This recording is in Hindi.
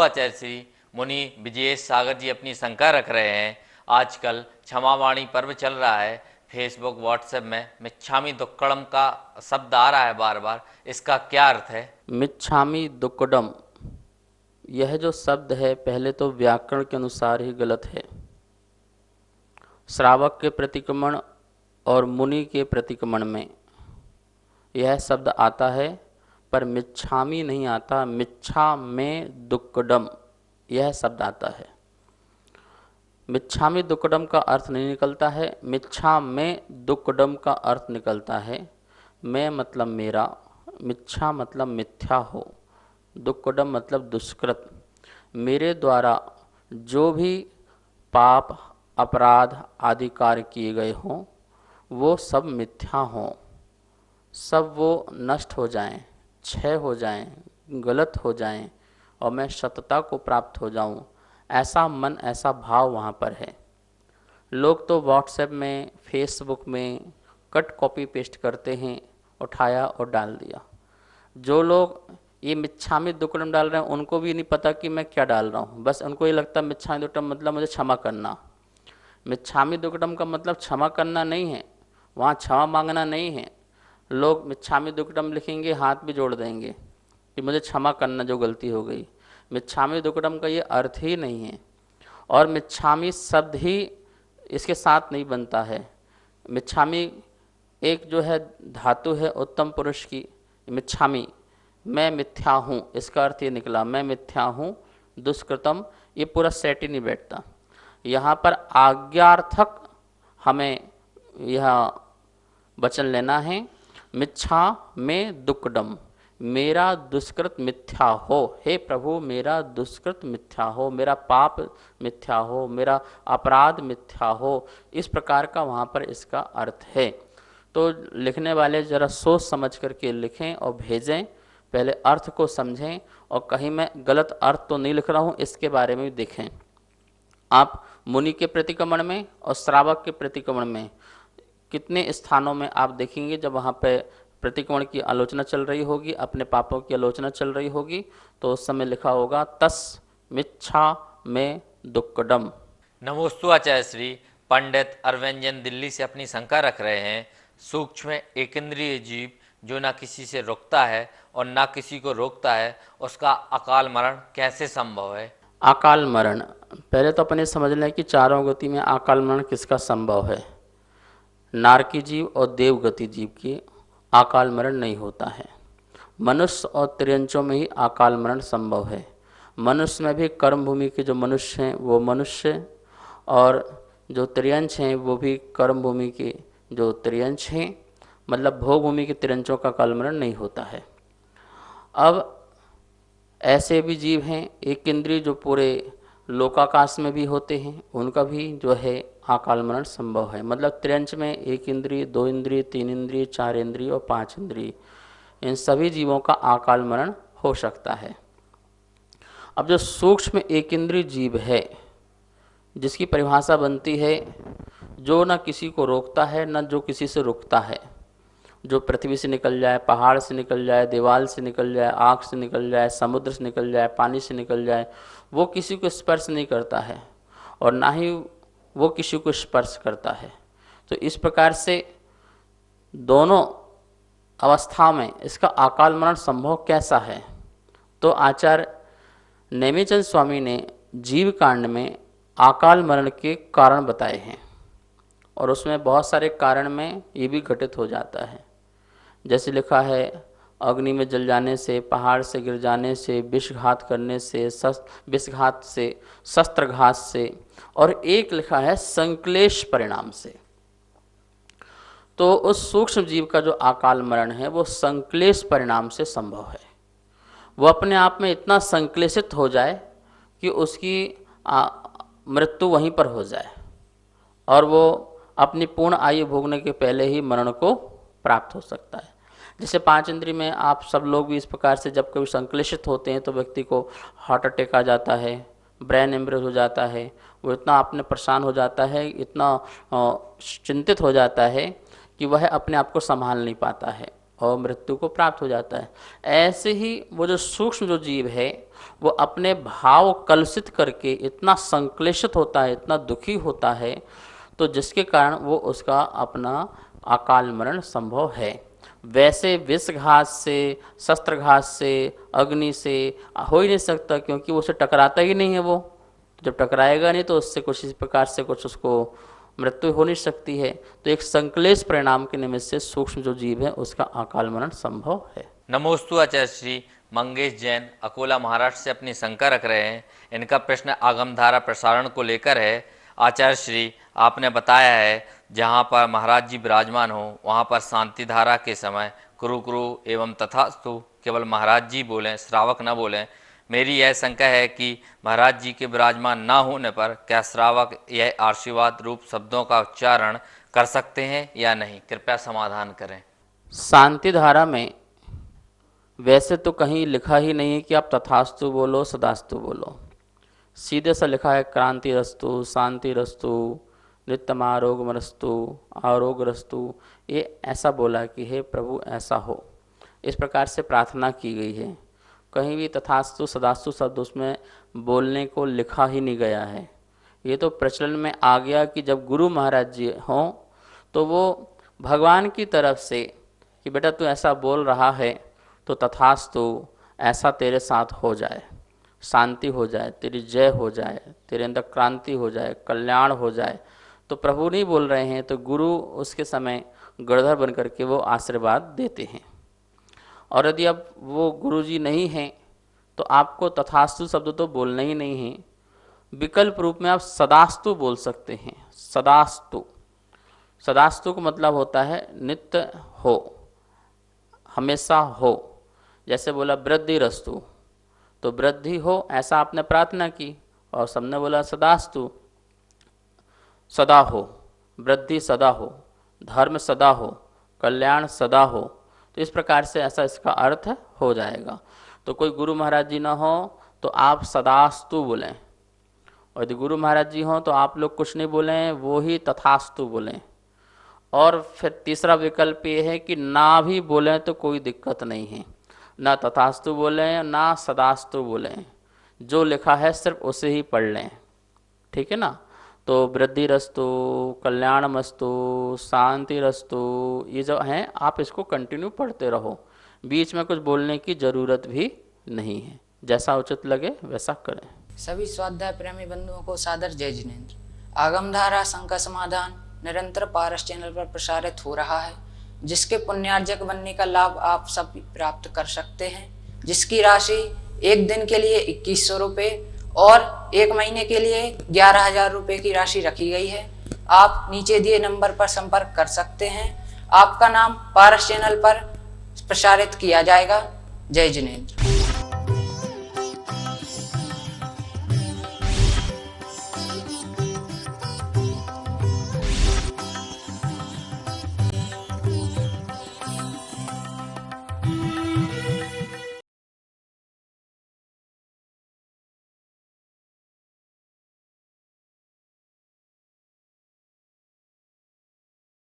आचार्य श्री मुनि विजयेश सागर जी अपनी शंका रख रहे हैं। आजकल क्षमावाणी पर्व चल रहा है, फेसबुक व्हाट्सएप में मिच्छामी दुक्कड़म का शब्द आ रहा है बार बार, इसका क्या अर्थ है? मिच्छामी दुक्कडम, यह जो शब्द है पहले तो व्याकरण के अनुसार ही गलत है। श्रावक के प्रतिक्रमण और मुनि के प्रतिक्रमण में यह शब्द आता है, पर मिच्छामी नहीं आता। मिच्छा में दुक्कडम यह शब्द आता है। मिच्छामी दुक्कडम का अर्थ नहीं निकलता है, मिच्छा में दुक्कडम का अर्थ निकलता है। मैं मतलब मेरा, मिच्छा मतलब मिथ्या हो, दुक्कडम मतलब दुष्कृत। मेरे द्वारा जो भी पाप अपराध आदि कार्य किए गए हों वो सब मिथ्या हों, सब वो नष्ट हो जाएं, क्षय हो जाएं, गलत हो जाएं और मैं सतता को प्राप्त हो जाऊं, ऐसा मन ऐसा भाव वहाँ पर है। लोग तो व्हाट्सएप में फेसबुक में कट कॉपी पेस्ट करते हैं, उठाया और डाल दिया। जो लोग ये मिच्छामी दुक्कडम डाल रहे हैं उनको भी नहीं पता कि मैं क्या डाल रहा हूँ, बस उनको ये लगता है मिच्छामी दुक्कडम मतलब मुझे क्षमा करना। मिच्छामी दुक्कडम का मतलब क्षमा करना नहीं है, वहाँ क्षमा मांगना नहीं है। लोग मिच्छामी दुक्कडम लिखेंगे, हाथ भी जोड़ देंगे कि मुझे क्षमा करना जो गलती हो गई। मिच्छामी दुक्कडम का ये अर्थ ही नहीं है, और मिच्छामी शब्द ही इसके साथ नहीं बनता है। मिच्छामी एक जो है धातु है उत्तम पुरुष की, मिच्छामी, मैं मिथ्या हूँ, इसका अर्थ ये निकला मैं मिथ्या हूँ, दुष्कृतम, ये पूरा सेट ही नहीं बैठता। यहाँ पर आज्ञार्थक हमें यह वचन लेना है, मिच्छा में दुक्कडम, मेरा दुष्कृत मिथ्या हो, हे प्रभु मेरा दुष्कृत मिथ्या हो, मेरा पाप मिथ्या हो, मेरा अपराध मिथ्या हो, इस प्रकार का वहाँ पर इसका अर्थ है। तो लिखने वाले ज़रा सोच समझ करके लिखें और भेजें, पहले अर्थ को समझें, और कहीं मैं गलत अर्थ तो नहीं लिख रहा हूँ इसके बारे में भी देखें। आप मुनि के प्रतिक्रमण में और श्रावक के प्रतिक्रमण में कितने स्थानों में आप देखेंगे जब वहाँ पे प्रतिक्रमण की आलोचना चल रही होगी, अपने पापों की आलोचना चल रही होगी, तो उस समय लिखा होगा तस् मिच्छा में दुक्कडम। नमोस्तु आचार्य श्री। पंडित अरविंदन दिल्ली से अपनी शंका रख रहे हैं, सूक्ष्म एकेंद्रिय जीव जो ना किसी से रुकता है और ना किसी को रोकता है, उसका अकाल मरण कैसे संभव है? अकाल मरण, पहले तो अपने समझ लें कि चारों गति में अकाल मरण किसका संभव है। नारकी जीव और देवगति जीव की अकाल मरण नहीं होता है। मनुष्य और त्रियंचों में ही अकाल मरण संभव है। मनुष्य में भी कर्म भूमि के जो मनुष्य हैं वो मनुष्य, और जो त्रियंच हैं वो भी कर्म भूमि के जो त्रियंच हैं, मतलब भोग भूमि के त्रियंचों का अकाल मरण नहीं होता है। अब ऐसे भी जीव हैं एक इंद्रिय जो पूरे लोकाकाश में भी होते हैं, उनका भी जो है अकाल मरण संभव है। मतलब त्रियंच में एक इंद्रिय, दो इंद्रिय, तीन इंद्रिय, चार इंद्रिय और पांच इंद्रिय, इन सभी जीवों का अकाल मरण हो सकता है। अब जो सूक्ष्म एक इंद्रिय जीव है जिसकी परिभाषा बनती है जो न किसी को रोकता है न जो किसी से रुकता है, जो पृथ्वी से निकल जाए, पहाड़ से निकल जाए, दीवार से निकल जाए, आग से निकल जाए, समुद्र से निकल जाए, पानी से निकल जाए, वो किसी को स्पर्श नहीं करता है और ना ही वो किसी को स्पर्श करता है। तो इस प्रकार से दोनों अवस्था में इसका अकाल मरण संभव कैसा है? तो आचार्य नेमिचंद स्वामी ने जीव कांड में अकाल मरण के कारण बताए हैं, और उसमें बहुत सारे कारण में ये भी घटित हो जाता है। जैसे लिखा है अग्नि में जल जाने से, पहाड़ से गिर जाने से, विषघात करने से, विषघात से, शस्त्रघात से, और एक लिखा है संक्लेश परिणाम से। तो उस सूक्ष्म जीव का जो अकाल मरण है वो संक्लेश परिणाम से संभव है। वो अपने आप में इतना संक्लेशित हो जाए कि उसकी मृत्यु वहीं पर हो जाए और वो अपनी पूर्ण आयु भोगने के पहले ही मरण को प्राप्त हो सकता है। जैसे पांच इंद्रिय में आप सब लोग भी इस प्रकार से जब कभी संक्लेशित होते हैं तो व्यक्ति को हार्ट अटैक आ जाता है, ब्रेन एम्ब्रेज हो जाता है, वो इतना अपने परेशान हो जाता है, इतना चिंतित हो जाता है कि वह अपने आप को संभाल नहीं पाता है। और मृत्यु को प्राप्त हो जाता है। ऐसे ही वो जो सूक्ष्म जो जीव है वो अपने भाव कलुषित करके इतना संक्लेशित होता है, इतना दुखी होता है, तो जिसके कारण वो उसका अपना अकाल मरण संभव है। वैसे विषघात से, शस्त्रघात से, अग्नि से हो ही नहीं सकता, क्योंकि वो उससे टकराता ही नहीं है। वो जब टकराएगा नहीं तो उससे कुछ इस प्रकार से कुछ उसको मृत्यु हो नहीं सकती है। तो एक संक्लेश परिणाम के निमित्त से सूक्ष्म जो जीव है उसका अकाल मरण संभव है। नमोस्तु आचार्य श्री। मंगेश जैन अकोला महाराष्ट्र से अपनी शंका रख रहे हैं। इनका प्रश्न आगमधारा प्रसारण को लेकर है। आचार्य श्री, आपने बताया है जहाँ पर महाराज जी विराजमान हो वहाँ पर शांति धारा के समय कुरु कुरु एवं तथास्तु केवल महाराज जी बोलें, श्रावक न बोलें। मेरी यह शंका है कि महाराज जी के विराजमान न होने पर क्या श्रावक यह आशीर्वाद रूप शब्दों का उच्चारण कर सकते हैं या नहीं? कृपया समाधान करें। शांति धारा में वैसे तो कहीं लिखा ही नहीं है कि आप तथास्तु बोलो, सदास्तु बोलो। सीधे सा लिखा है क्रांति रस्तु, शांति रस्तु, नित्यम आरोग्यमस्तु, आरोग्यरस्तु। ये ऐसा बोला कि हे प्रभु ऐसा हो, इस प्रकार से प्रार्थना की गई है। कहीं भी तथास्तु सदास्तु शब्द उसमें बोलने को लिखा ही नहीं गया है। ये तो प्रचलन में आ गया कि जब गुरु महाराज जी हों तो वो भगवान की तरफ से कि बेटा तू ऐसा बोल रहा है तो तथास्तु ऐसा तेरे साथ हो जाए, शांति हो जाए, तेरी जय हो जाए, तेरे अंदर क्रांति हो जाए, कल्याण हो जाए। तो प्रभु नहीं बोल रहे हैं तो गुरु उसके समय गणधर बन करके वो आशीर्वाद देते हैं। और यदि अब वो गुरु जी नहीं हैं तो आपको तथास्तु शब्द तो बोलना ही नहीं है। विकल्प रूप में आप सदास्तु बोल सकते हैं। सदास्तु, सदास्तु का मतलब होता है नित्य हो, हमेशा हो। जैसे बोला वृद्धि रस्तु, तो वृद्धि हो ऐसा आपने प्रार्थना की, और सबने बोला सदास्तु, सदा हो, वृद्धि सदा हो, धर्म सदा हो, कल्याण सदा हो। तो इस प्रकार से ऐसा इसका अर्थ हो जाएगा। तो कोई गुरु महाराज जी ना हो तो आप सदास्तु बोलें, और यदि गुरु महाराज जी हों तो आप लोग कुछ नहीं बोलें, वो ही तथास्तु बोलें। और फिर तीसरा विकल्प ये है कि ना भी बोलें तो कोई दिक्कत नहीं है, ना तथास्तु बोलें ना सदास्तु बोलें, जो लिखा है सिर्फ उसे ही पढ़ लें, ठीक है ना। तो वृद्धि रस्तु, कल्याण मस्तु, शांति रस्तु, ये जो हैं आप इसको कंटिन्यू पढ़ते रहो, बीच में कुछ बोलने की ज़रूरत भी नहीं है। जैसा उचित लगे वैसा करें। सभी स्वाध्याय प्रेमी बंधुओं को सादर जय जिनेन्द्र। आगमधारा शंका समाधान निरंतर पारस चैनल पर प्रसारित हो रहा है, जिसके पुण्यार्जक बनने का लाभ आप सब प्राप्त कर सकते हैं, जिसकी राशि एक दिन के लिए 2100 रुपये और एक महीने के लिए 11,000 रुपये की राशि रखी गई है। आप नीचे दिए नंबर पर संपर्क कर सकते हैं। आपका नाम पारस चैनल पर प्रसारित किया जाएगा। जय जिनेन्द्र।